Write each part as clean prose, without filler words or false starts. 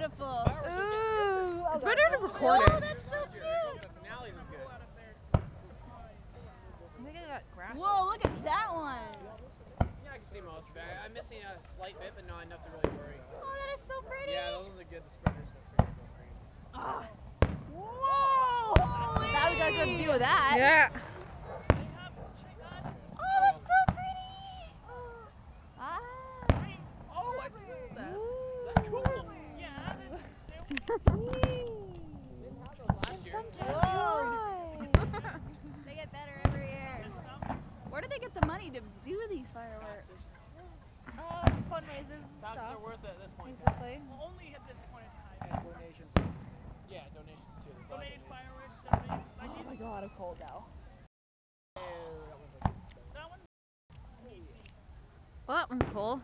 beautiful. Ooh. It's better to record Oh, it. that's so cute. I think I got grass. Whoa, look at that one. Yeah, I can see most of it. I'm missing a slight bit, but not enough to really worry. Oh, that is so pretty. Yeah, those are good. The spreaders are pretty crazy. Ah. Whoa! Holy. Now we got a good view of that. Yeah. Oh, that's so pretty. Ah. Oh, I just noticed that. That's cool. Yeah, this is Didn't have those last year. Whoa. They get better every year. Where do they get the money to do these fireworks? Fundraisers and Taxes stuff. are worth it at this point. Basically. well, only at this point in time. And donations. Yeah, donations too. Donate fireworks, donate. Like Oh my god, I'm cold now. that one. Well, that one's cool.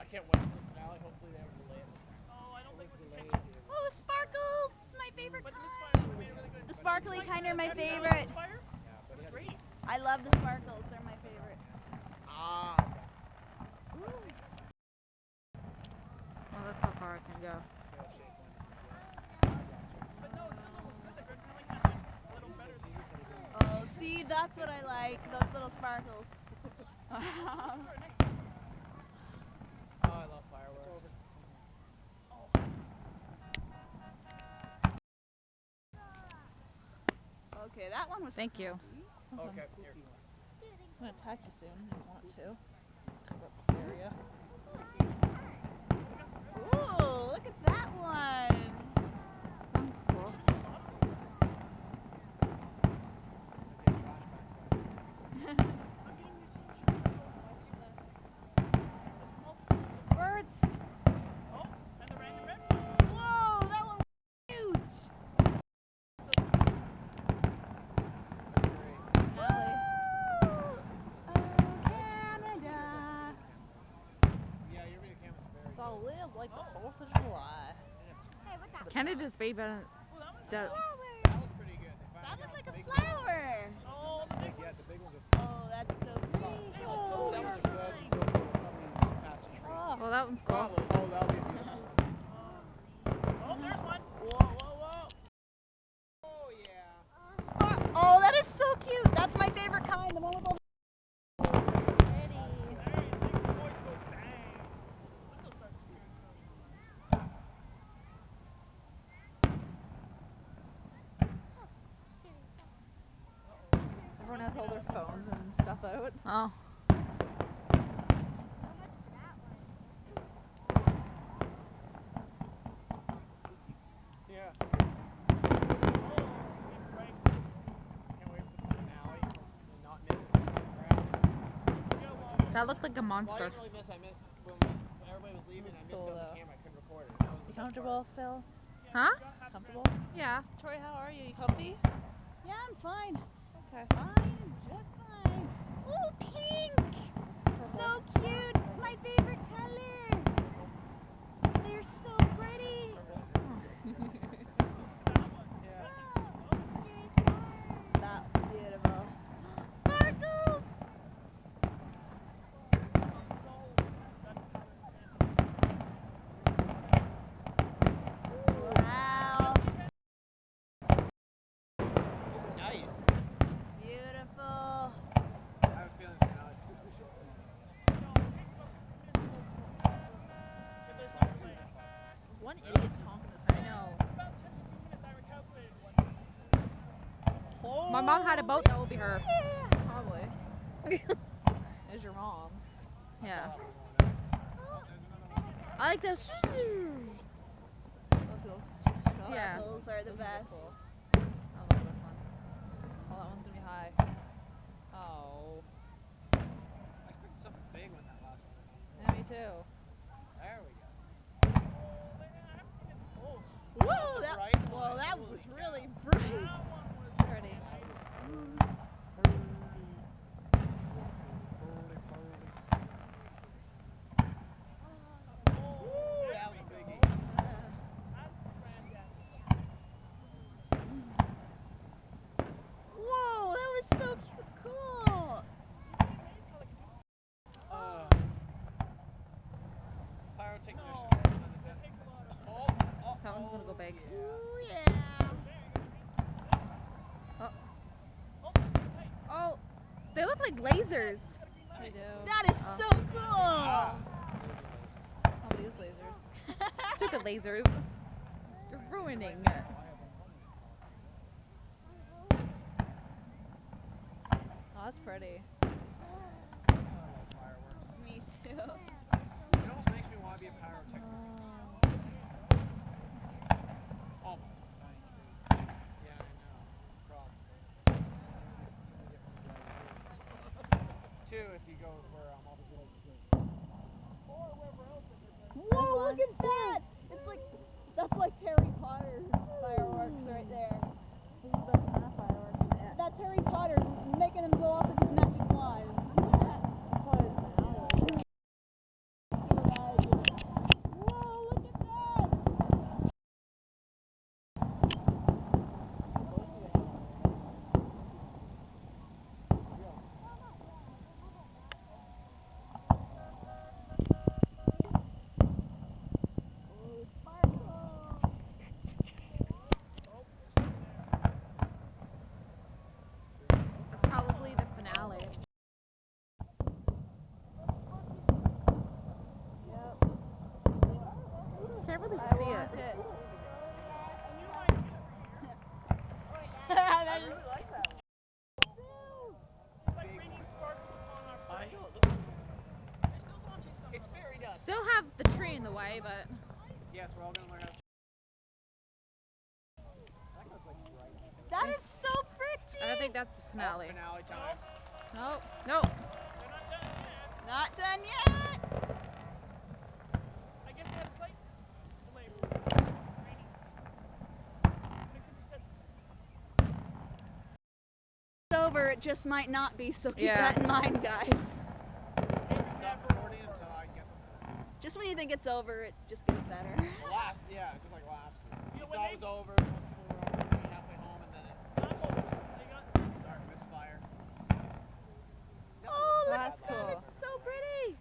I can't wait for the finale. Hopefully they ever delay it. Oh, I don't think it was a catch. Oh, sparkles! My favorite But the kind. misfire made it really good. The sparkly kind are my Have you done favorite. misfire? It was great. I love the sparkles. They're my favorite. Ah. Well, that's how far I can go. But no, the other was good. The good kind of like a little better than Oh, see, that's what I like. Those little sparkles. Oh, I love fireworks. Okay, that one was. Thank you. Okay, here. I'm gonna attack you soon if you want to. Cover up this area. Ooh, look at that one. That's cool. Birds! Oh, and the random red. Whoa, that one was huge. Alley. Oh, Canada. Yeah, your video camera's very It's all good. live like the 4th of July. Hey, what that? Canada's baby. Flower. That was pretty good. They That finally looked got like the a big flower. Oh, the big Yeah, the big ones are. Oh, that's so pretty. Oh, that was good. Oh, well, that one's cool. Oh, that'll be beautiful. Oh, there's one. Whoa, whoa, whoa. Oh, yeah. Oh, that is so cute. That's my favorite kind. The one with all the pretty. There you go. Boys go bang. Look at those sparks. Everyone has all their phones and stuff out. Oh. Yeah. Right. Can't wait for the finale and not miss it. Yeah, well, That looked like a Well, I monster. didn't really miss. I missed when everybody was leaving. I missed cool, it on though. the camera. I couldn't record it. That was the You best comfortable still? Huh? Comfortable? Yeah. Tori, how are you? You comfy? Yeah, I'm fine. Okay. I am just fine. Ooh, pink! So cute! My favorite color! They're so pretty! That's beautiful. Sparkles! Wow. Nice. Beautiful. I have a feeling the finale's One idiot's honking this. I know. My mom had a boat. That will be her. Probably. There's your mom. Yeah. I like those. Yeah. Sparkles are the Those ones best. cool. I love those ones. Oh, that one's gonna be high. Oh. I expected something big when that last one went Yeah, me too. off. There we go. Whoa, that, bright whoa, one. that Holy was cow. really bright. Pretty. That was a biggie. like. Ooh, yeah. Oh, they look like lasers. They do. That is so cool. All these lasers. Stupid lasers. You're ruining it. Oh, that's pretty. Fireworks. Me too. It almost makes me want to be a pyrotechnician. Almost. Yeah, I know. Problem. Two, if you go for all the village. Whoa, look at that. It's like, that's like Harry Potter's fireworks right there. That's Harry Potter making him go off with his magic wand. Whoa, look at that. Oh, sparkle. It's probably the finale. Can't really see it. I really like that one. It's like raining sparkles on our I plate. know. Look. They're still launching some. It's fairy dust. Still have the tree in the way, but Yes, we're all gonna learn how. That goes like bright. That is so pretty. I think that's the finale. Finale time. Nope. Nope. They're not done yet. Not done yet. I guess they had a slight delay. Raining. It could be said. It's over. It just might not be, so keep Yeah. that in mind, guys. It's Stop recording until I get the Just when you think it's over, it just gets better. last. Yeah, just like last year. Yeah, You when thought they- it was over. Once people were already halfway home, and then it not over. They got started misfire. Oh, look That's at that. cool. It's so pretty.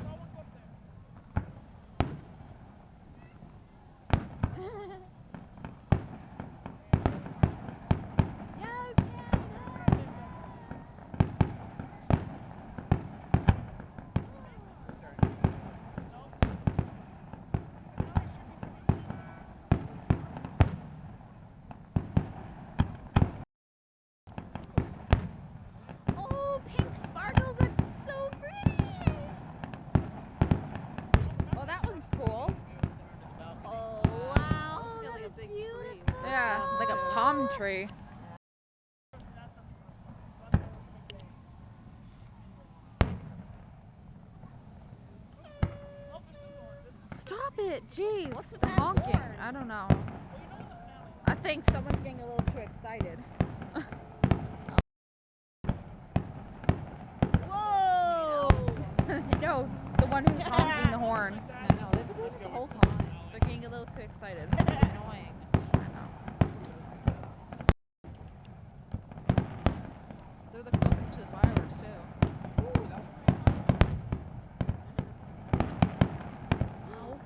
saw one go up there. Yeah, yeah. Oh, pink sparkles. That's so pretty. Well, that one's cool. Oh, wow. It's That like a is big tree. beautiful. Yeah, like a palm tree. Oh, they're still going. This is Stop it, jeez. What's with that honking? horn? I don't know. well, you know the finale. I think someone's getting a little too excited. Whoa. No, the one who's honking the horn. I know. They've been doing it the whole time. They're getting a little too excited. It's annoying. I know. They're the closest to the fireworks too. Oh,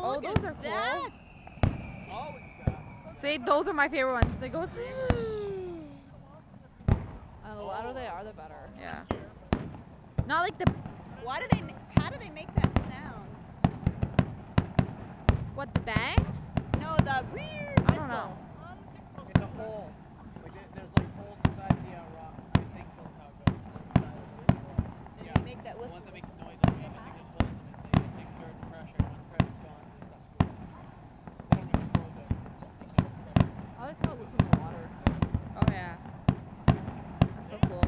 Oh, look those at are cool. that. Oh, we got. See, those are my favorite ones. They go. The louder they are, the better. Yeah. Not like the Why do they? How do they make that sound? what the bang? No, the weird I whistle. don't know. It's a hole. Like there's like holes inside the rock. I think that's how it goes. Inside the rock. And Yeah. they make that The whistle. ones that make noise on shape, I think there's holes in it. They exert the pressure. Once pressure's gone, they stop screwing. They don't explode though. They just have pressure. I like how it looks in the water. Oh yeah. That's so cool.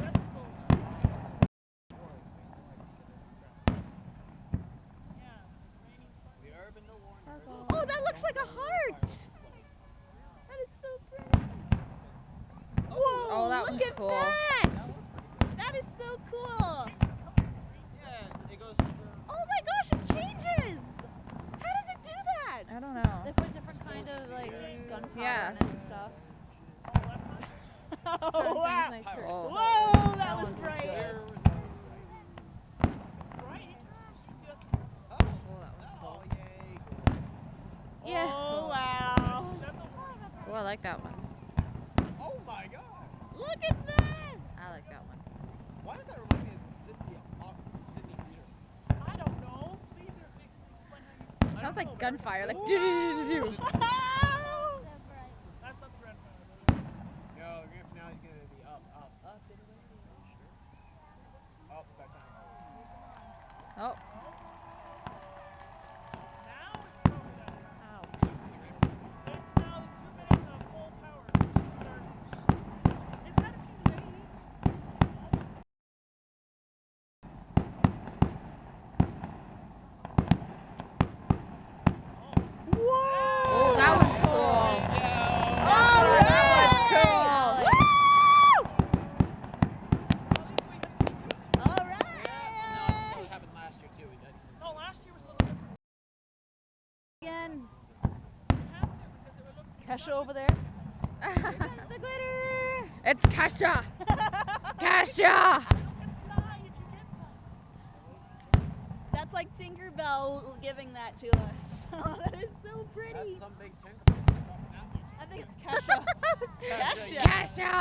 The urban no warning. Oh, that looks like a heart. That is so pretty. Whoa, Oh, that look one's at cool. that. That is so cool. Yeah, it goes. Oh my gosh, it changes. How does it do that? I don't know. They put different kind of like gunpowder Yeah. in it and stuff. Oh, Certain wow. things make certain. Oh. Whoa, that That was one was bright. good. Oh, Oh, that one's oh, cool. yay. Yeah. Oh, wow. That's a warning sign. Oh, I like that one. Oh my god! Look at that. I like that one. Why does that remind me of the Sydney Theater? I don't know. Please explain how you. I Sounds don't like know, gunfire. Like. Wow. That's not the grand finale. Yo, the grand finale is gonna be up and away. Sure. Oh, that time. Oh. Now it's probably that time. Ow. This is now the 2 minutes of full power. We should start. It's had a few ladies. Whoa. Oh, that one's cool. All That was cool. right. Woo. Well, at least we have some. All right. No, it happened last year too. I just didn't Oh, see it. last year was a little different. Again. We have to because it looks. Kesha over there. Comes the glitter. It's Kesha. Kesha. You can fly if you get some. That's like Tinkerbell giving that to us. Oh, that is so pretty. That's some big tinker. I think it's Kesha. Kesha. Kesha.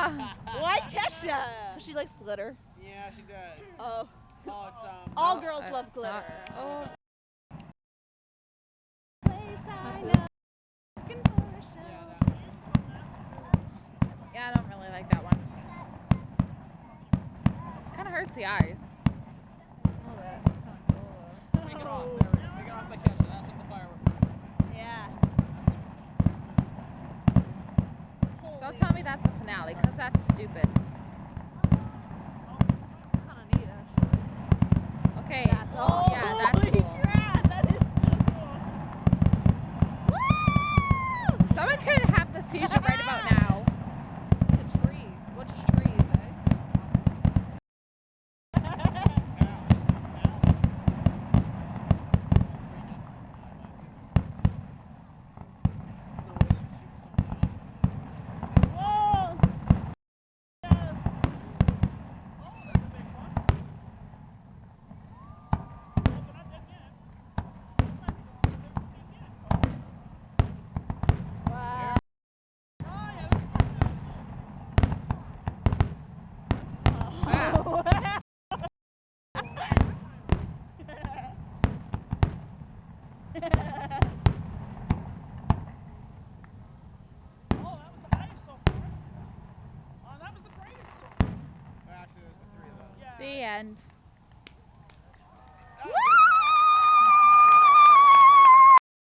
Why Kesha? She likes glitter. Yeah, she does. Oh, Oh, it's all Oh, girls that's love glitter. not- Oh. Place I That's know. it. Looking for a Yeah, show. that Yeah, I don't really like that one. Kind of hurts the eyes. Oh, that's kind of cool though. Take it off. There we go. Take it off by Kesha. That's what the firework is. Yeah. Don't tell me that's the finale, because that's stupid. It's kind of neat actually. Okay. That's all. Yeah, that's Holy cool. crap, that is so cool. Woo! Someone could have the seizure right about now. It's like a tree. Bunch of trees, eh? Whoa! Oh, that's a big one. Oh, but not dead yet. This might be the one we've never seen yet. Wow. Oh, yeah, this Oh, wow. Oh, that was the highest so far. Oh, that was the brightest so far. Actually, there's been 3 of those. Yeah. The end.